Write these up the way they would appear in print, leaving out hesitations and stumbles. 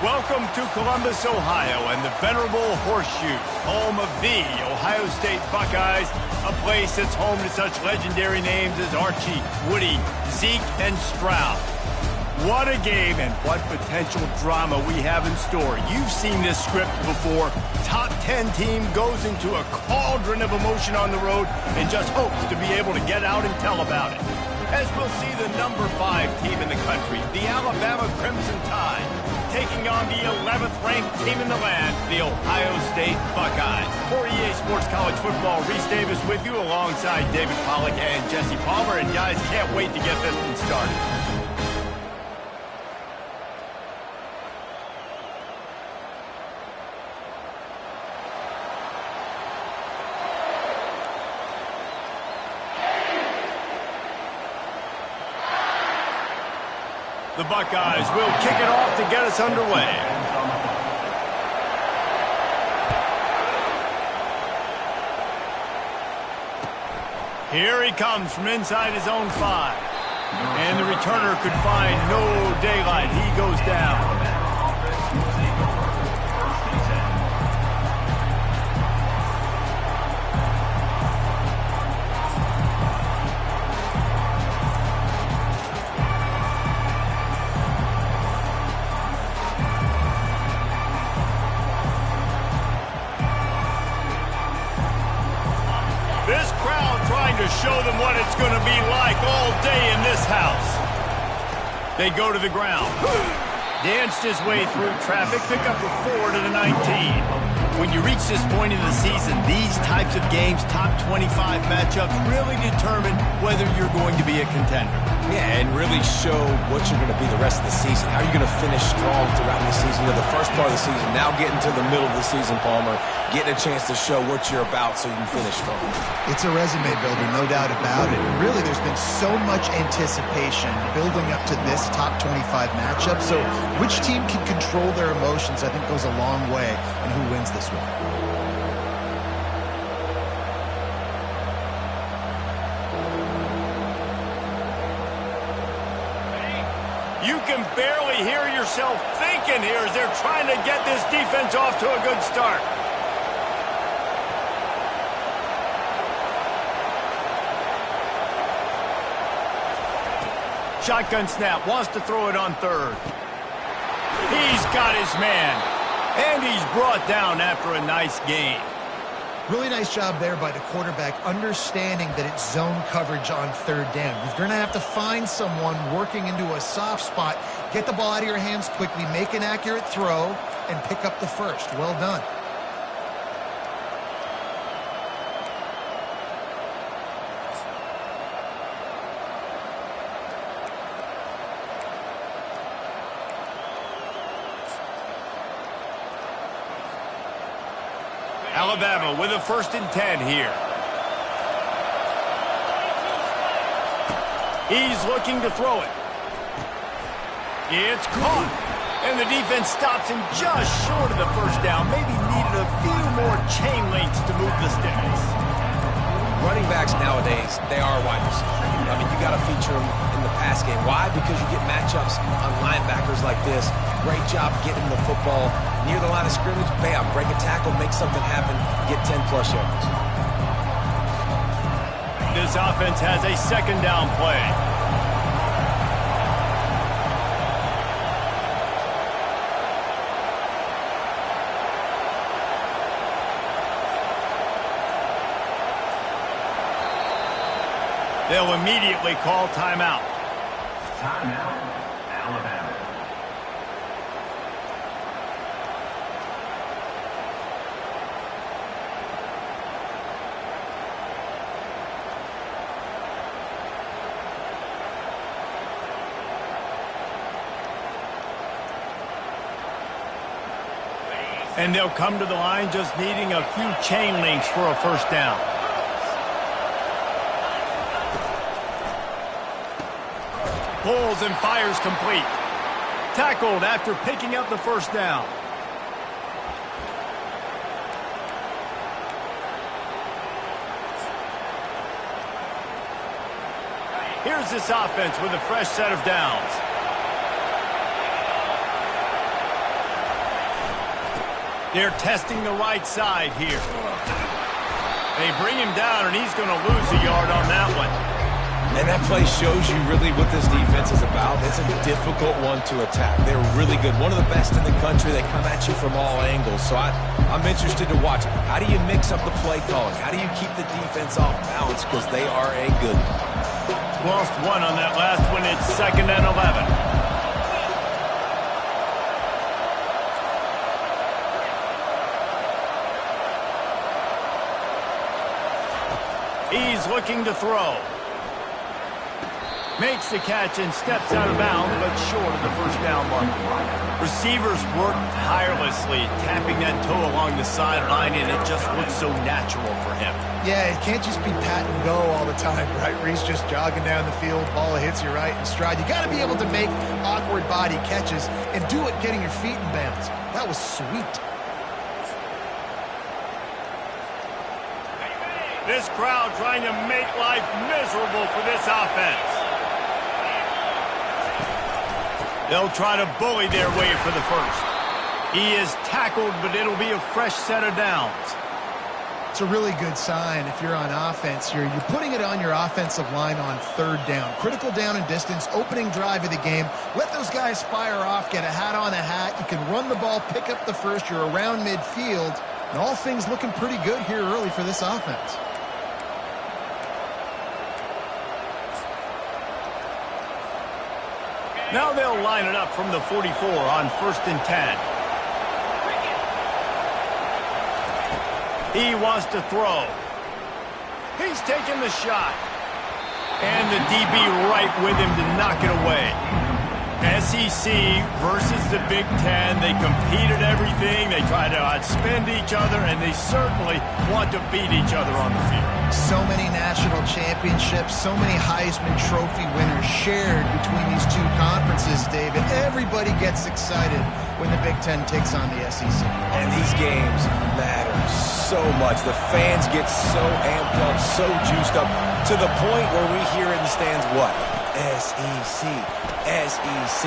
Welcome to Columbus, Ohio, and the venerable Horseshoe, home of the Ohio State Buckeyes, a place that's home to such legendary names as Archie, Woody, Zeke, and Stroud. What a game and what potential drama we have in store. You've seen this script before. Top 10 team goes into a cauldron of emotion on the road and just hopes to be able to get out and tell about it. As we'll see the number 5 team in the country, the Alabama Crimson Tide, taking on the 11th ranked team in the land, the Ohio State Buckeyes. For EA Sports College Football, Reese Davis with you alongside David Pollack and Jesse Palmer. And guys, can't wait to get this one started. The Buckeyes will kick it off to get us underway. Here he comes from inside his own 5. And the returner could find no daylight. He goes down. This crowd trying to show them what it's going to be like all day in this house. They go to the ground. Danced his way through traffic, pick up a 4 to the 19. When you reach this point in the season, these types of games, top 25 matchups, really determine whether you're going to be a contender. Yeah, and really show what you're going to be the rest of the season. How are you going to finish strong throughout the season? The first part of the season, now getting to the middle of the season, Palmer, getting a chance to show what you're about so you can finish strong. It's a resume builder, no doubt about it. And really, there's been so much anticipation building up to this top 25 matchup. So which team can control their emotions, I think, goes a long way in who wins this one. You can barely hear yourself thinking here as they're trying to get this defense off to a good start. Shotgun snap, wants to throw it on 3rd. He's got his man, and he's brought down after a nice gain. Really nice job there by the quarterback, understanding that it's zone coverage on 3rd down. You're going to have to find someone working into a soft spot, get the ball out of your hands quickly, make an accurate throw, and pick up the first. Well done. Alabama with a 1st and 10 here. He's looking to throw it. It's caught. And the defense stops him just short of the 1st down. Maybe needed a few more chain links to move the sticks. Running backs nowadays, they are wide receivers. I mean, you got to feature them in the pass game. Why? Because you get matchups on linebackers like this. Great job getting the football near the line of scrimmage. Bam, break a tackle, make something happen, get 10-plus yards. This offense has a 2nd down play. They'll immediately call timeout. Timeout, Alabama. And they'll come to the line just needing a few chain links for a 1st down. Pulls and fires complete. Tackled after picking up the 1st down. Here's this offense with a fresh set of downs. They're testing the right side here. They bring him down, and he's going to lose a yard on that one. And that play shows you really what this defense is about. It's a difficult one to attack. They're really good. One of the best in the country. They come at you from all angles. So I'm interested to watch. How do you mix up the play calling? How do you keep the defense off balance? Because they are a good one. Lost one on that last one. It's 2nd and 11. He's looking to throw. Makes the catch and steps out of bounds, but short of the first down mark. Receivers work tirelessly, tapping that toe along the sideline, and it just looks so natural for him. Yeah, it can't just be pat and go all the time, right? Where he's just jogging down the field, ball hits you right in stride. You got to be able to make awkward body catches and do it getting your feet in bounds. That was sweet. This crowd trying to make life miserable for this offense. They'll try to bully their way for the first. He is tackled, but it'll be a fresh set of downs. It's a really good sign if you're on offense here. You're putting it on your offensive line on 3rd down. Critical down and distance, opening drive of the game. Let those guys fire off, get a hat on a hat. You can run the ball, pick up the first. You're around midfield. And all things looking pretty good here early for this offense. Now they'll line it up from the 44 on 1st and 10. He wants to throw. He's taking the shot. And the DB right with him to knock it away. SEC versus the Big Ten. They compete at everything. They try to outspend each other, and they certainly want to beat each other on the field. So many national championships, so many Heisman Trophy winners shared between these two conferences, David. Everybody gets excited when the Big Ten takes on the SEC. And these games matter so much. The fans get so amped up, so juiced up, to the point where we hear in the stands, what? SEC, SEC.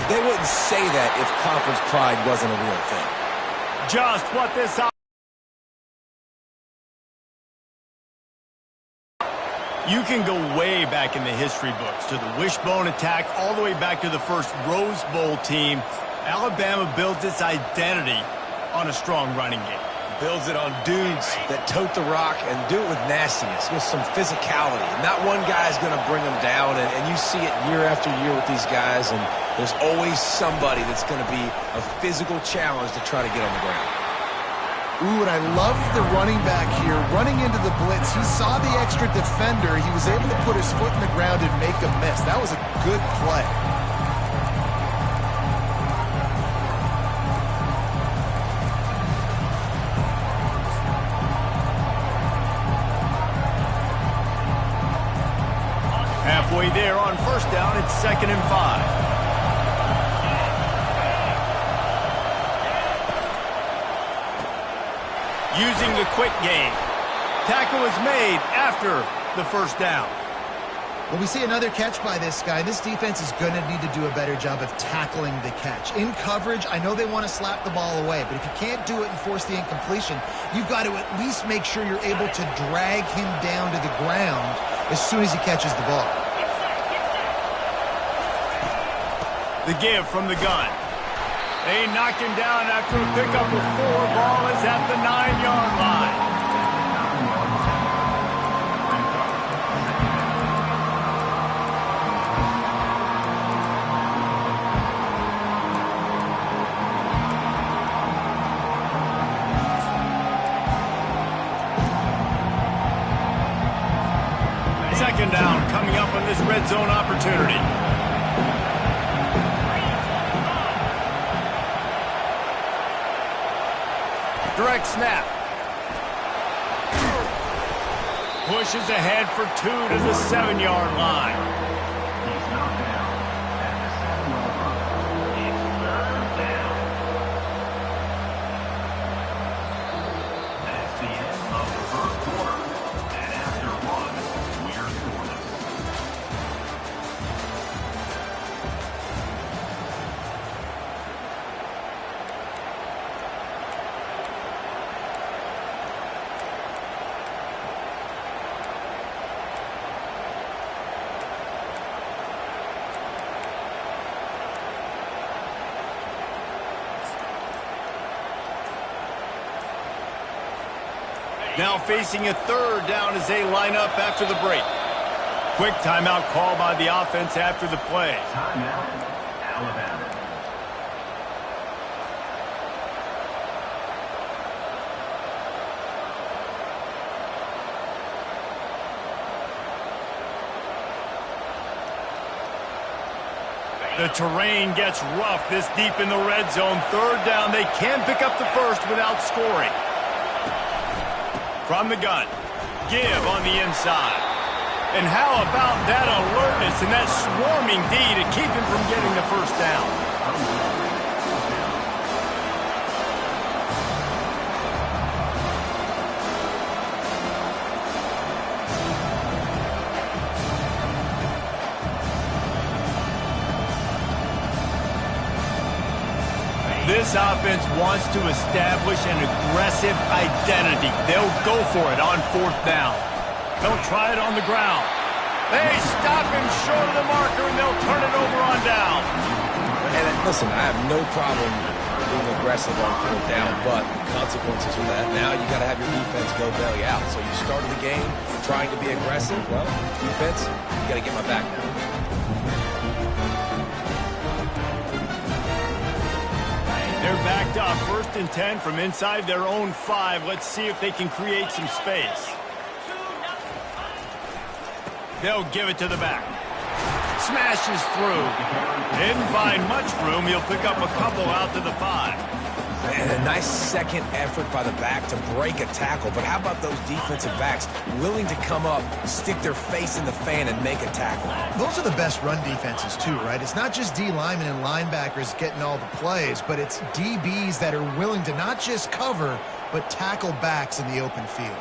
They wouldn't say that if conference pride wasn't a real thing. Just what this You can go way back in the history books to the wishbone attack, all the way back to the first Rose Bowl team. Alabama builds its identity on a strong running game. Builds it on dudes that tote the rock and do it with nastiness, with some physicality. Not one guy's going to bring them down, and you see it year after year with these guys, and there's always somebody that's going to be a physical challenge to try to get on the ground. Ooh, and I love the running back here. Running into the blitz, he saw the extra defender. He was able to put his foot in the ground and make a miss. That was a good play. Halfway there on 1st down, it's 2nd and 5. Using the quick game. Tackle is made after the 1st down. Well, we see another catch by this guy. This defense is going to need to do a better job of tackling the catch. In coverage, I know they want to slap the ball away, but if you can't do it and force the incompletion, you've got to at least make sure you're able to drag him down to the ground as soon as he catches the ball. The give from the gun. They knock him down after a pickup of 4. Ball is at the 9-yard line. Second down coming up on this red zone opportunity. Direct snap. Pushes ahead for 2 to the 7-yard line. He's knocked down at the 7-yard line. It's 3rd down. That's the end of the 1st quarter. And after 1, we're scoreless. Now facing a third down as they line up after the break. Quick timeout call by the offense after the play. Timeout, Alabama. The terrain gets rough this deep in the red zone. Third down, they can pick up the first without scoring. From the gun, give on the inside. And how about that alertness and that swarming D to keep him from getting the first down? This offense wants to establish an aggressive identity. They'll go for it on fourth down. They'll try it on the ground. They stop him short of the marker, and they'll turn it over on down. And listen, I have no problem being aggressive on fourth down, but the consequences of that, now you got to have your defense go belly out. So you started the game trying to be aggressive. Well, defense, you got to get my back now. They're backed up, 1st and 10 from inside their own 5. Let's see if they can create some space. They'll give it to the back. Smashes through. Didn't find much room. He'll pick up a couple out to the 5. And a nice second effort by the back to break a tackle. But how about those defensive backs willing to come up, stick their face in the fan, and make a tackle? Those are the best run defenses, too, right? It's not just D linemen and linebackers getting all the plays, but it's DBs that are willing to not just cover, but tackle backs in the open field.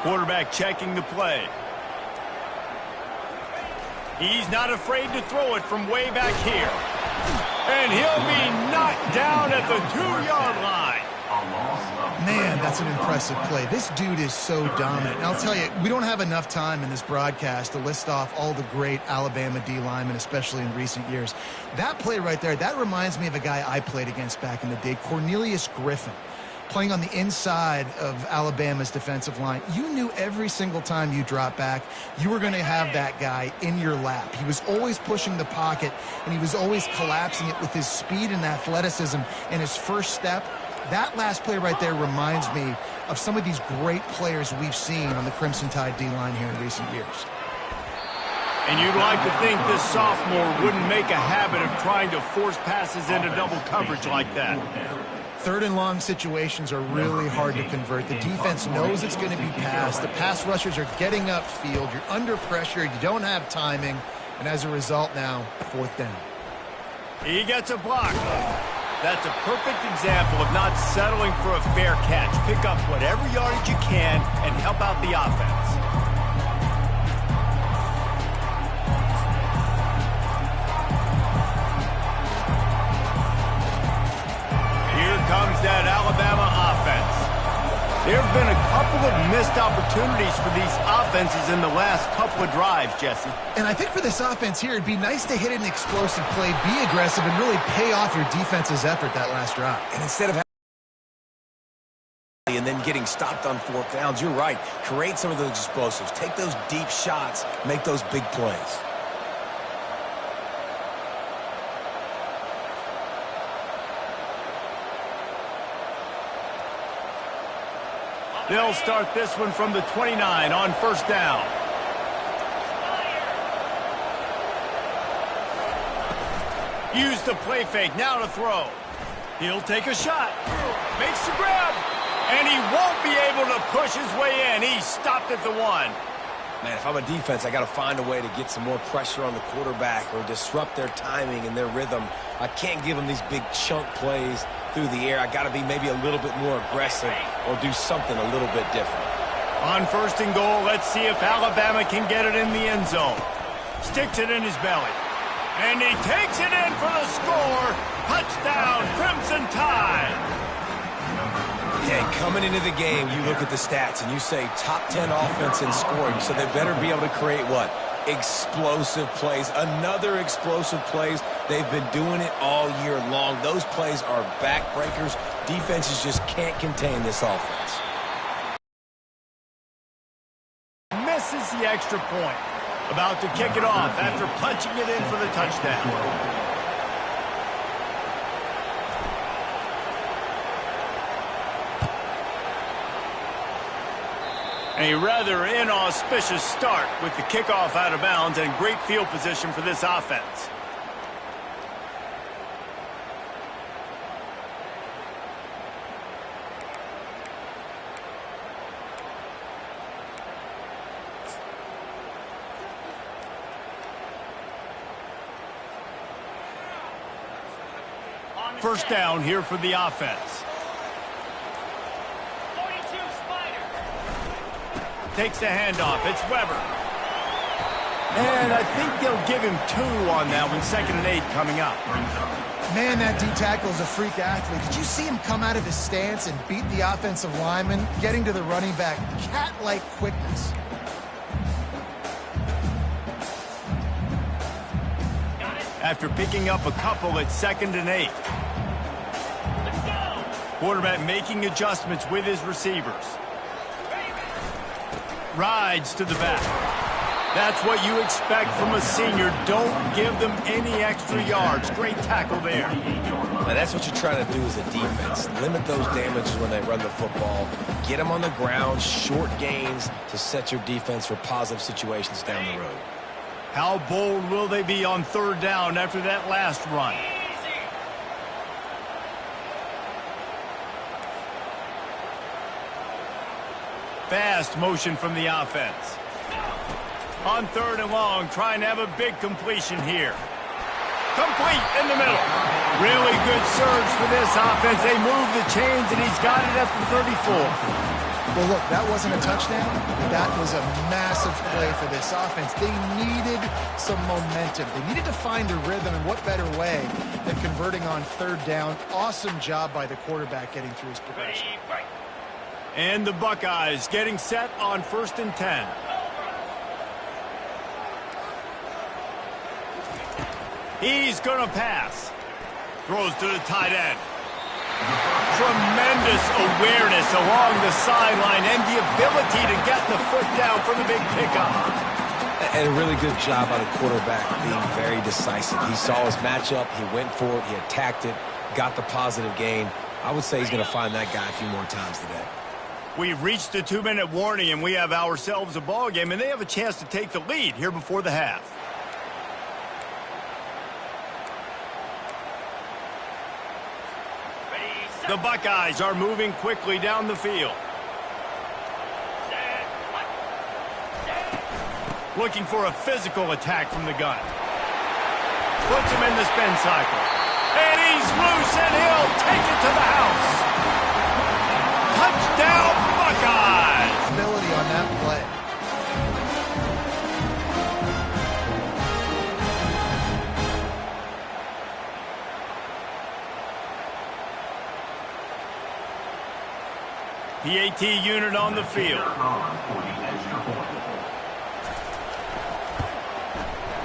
Quarterback checking the play. He's not afraid to throw it from way back here. And he'll be knocked down at the 2-yard line. Man, that's an impressive play. This dude is so dominant. And I'll tell you, we don't have enough time in this broadcast to list off all the great Alabama D linemen, especially in recent years. That play right there, that reminds me of a guy I played against back in the day, Cornelius Griffin, playing on the inside of Alabama's defensive line. You knew every single time you dropped back, you were going to have that guy in your lap. He was always pushing the pocket, and he was always collapsing it with his speed and athleticism and his first step. That last play right there reminds me of some of these great players we've seen on the Crimson Tide D-line here in recent years. And you'd like to think this sophomore wouldn't make a habit of trying to force passes into double coverage like that. 3rd and long situations are really hard to convert. The defense knows it's going to be passed. The pass rushers are getting upfield. You're under pressure. You don't have timing. And as a result now, 4th down. He gets a block. That's a perfect example of not settling for a fair catch. Pick up whatever yardage you can and help out the offense. Comes that Alabama offense. There have been a couple of missed opportunities for these offenses in the last couple of drives, Jesse. And I think for this offense here, it'd be nice to hit an explosive play, be aggressive, and really pay off your defense's effort that last drive. And instead of and then getting stopped on 4th downs, you're right. Create some of those explosives. Take those deep shots. Make those big plays. They'll start this one from the 29 on 1st down. Use the play fake now to throw. He'll take a shot. Makes the grab. And he won't be able to push his way in. He's stopped at the 1. Man, if I'm a defense, I got to find a way to get some more pressure on the quarterback or disrupt their timing and their rhythm. I can't give them these big chunk plays through the air. I got to be maybe a little bit more aggressive or do something a little bit different. On 1st and goal, let's see if Alabama can get it in the end zone. Sticks it in his belly. And he takes it in for the score. Touchdown, Crimson Tide. Yeah, coming into the game, you look at the stats and you say top 10 offense in scoring, so they better be able to create what? Explosive plays. Another explosive plays. They've been doing it all year long. Those plays are backbreakers. Defenses just can't contain this offense. extra point. About to kick it off after punching it in for the touchdown. A rather inauspicious start with the kickoff out of bounds and great field position for this offense. First down here for the offense. Takes the handoff. It's Weber. And I think they'll give him 2 on that one. 2nd and 8 coming up. Man, that D-tackle is a freak athlete. Did you see him come out of his stance and beat the offensive lineman, getting to the running back? Cat-like quickness. After picking up a couple at 2nd and 8. Quarterback making adjustments with his receivers. Rides to the back. That's what you expect from a senior. Don't give them any extra yards. Great tackle there. Now that's what you're trying to do as a defense. Limit those damages when they run the football. Get them on the ground, short gains to set your defense for positive situations down the road. How bold will they be on 3rd down after that last run? Fast motion from the offense. On 3rd and long, trying to have a big completion here. Complete in the middle. Really good surge for this offense. They move the chains, and he's got it at the 34. Well, look, that wasn't a touchdown, but that was a massive play for this offense. They needed some momentum. They needed to find a rhythm, and what better way than converting on 3rd down. Awesome job by the quarterback getting through his progression. And the Buckeyes getting set on 1st and 10. He's going to pass. Throws to the tight end. Tremendous awareness along the sideline and the ability to get the foot down for the big pickup. And a really good job by the quarterback being very decisive. He saw his matchup, he went for it, he attacked it, got the positive gain. I would say he's going to find that guy a few more times today. We've reached the 2-minute warning, and we have ourselves a ball game, and they have a chance to take the lead here before the half. The Buckeyes are moving quickly down the field. Looking for a physical attack from the gun. Puts him in the spin cycle. And he's loose, and he'll take it to the house. Touchdown, Buckeyes! Ability on that play. PAT unit on the field.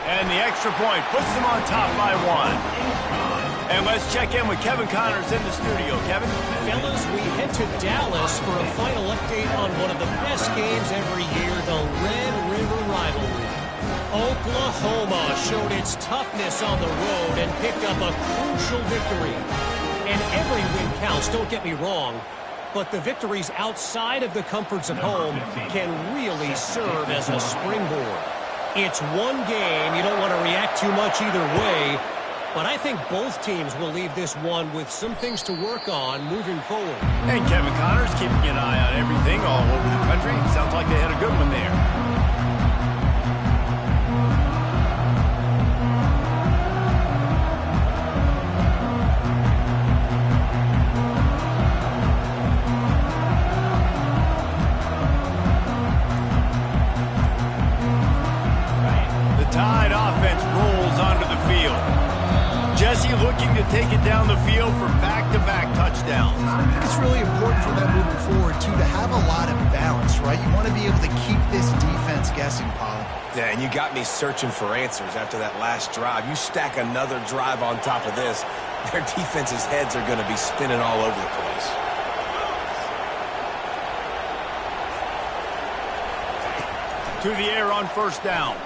And the extra point puts them on top by 1. And let's check in with Kevin Connors in the studio. Kevin? Fellas, we head to Dallas for a final update on one of the best games every year, the Red River Rivalry. Oklahoma showed its toughness on the road and picked up a crucial victory. And every win counts, don't get me wrong, but the victories outside of the comforts of home can really serve as a springboard. It's one game, you don't want to react too much either way, but I think both teams will leave this one with some things to work on moving forward. And Kevin Connors keeping an eye on everything all over the country. Sounds like they had a good one there. Tide offense rolls onto the field. Jesse looking to take it down the field for back-to-back touchdowns. It's really important for them moving forward, too, to have a lot of balance, right? You want to be able to keep this defense guessing, Polly. Yeah, and you got me searching for answers after that last drive. You stack another drive on top of this, their defense's heads are going to be spinning all over the place. to the air on first down.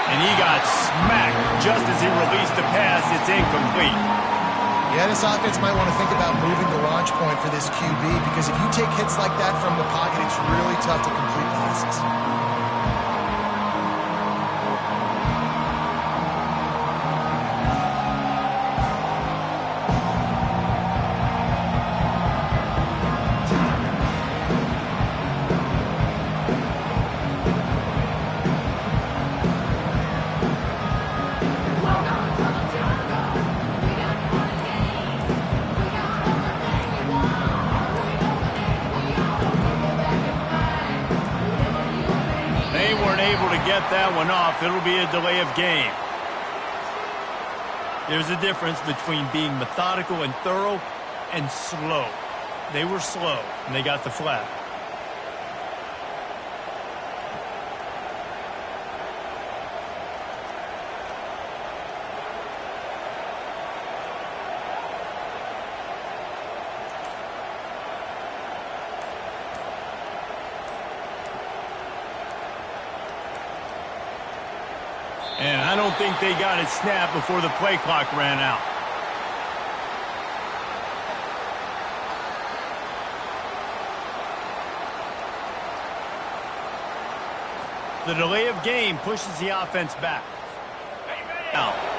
And he got smacked just as he released the pass. It's incomplete. Yeah, this offense might want to think about moving the launch point for this QB, because if you take hits like that from the pocket, it's really tough to complete passes. Get that one off. It'll be a delay of game. There's a difference between being methodical and thorough and slow. They were slow, and they got the flag. And I don't think they got it snapped before the play clock ran out. The delay of game pushes the offense back. Now,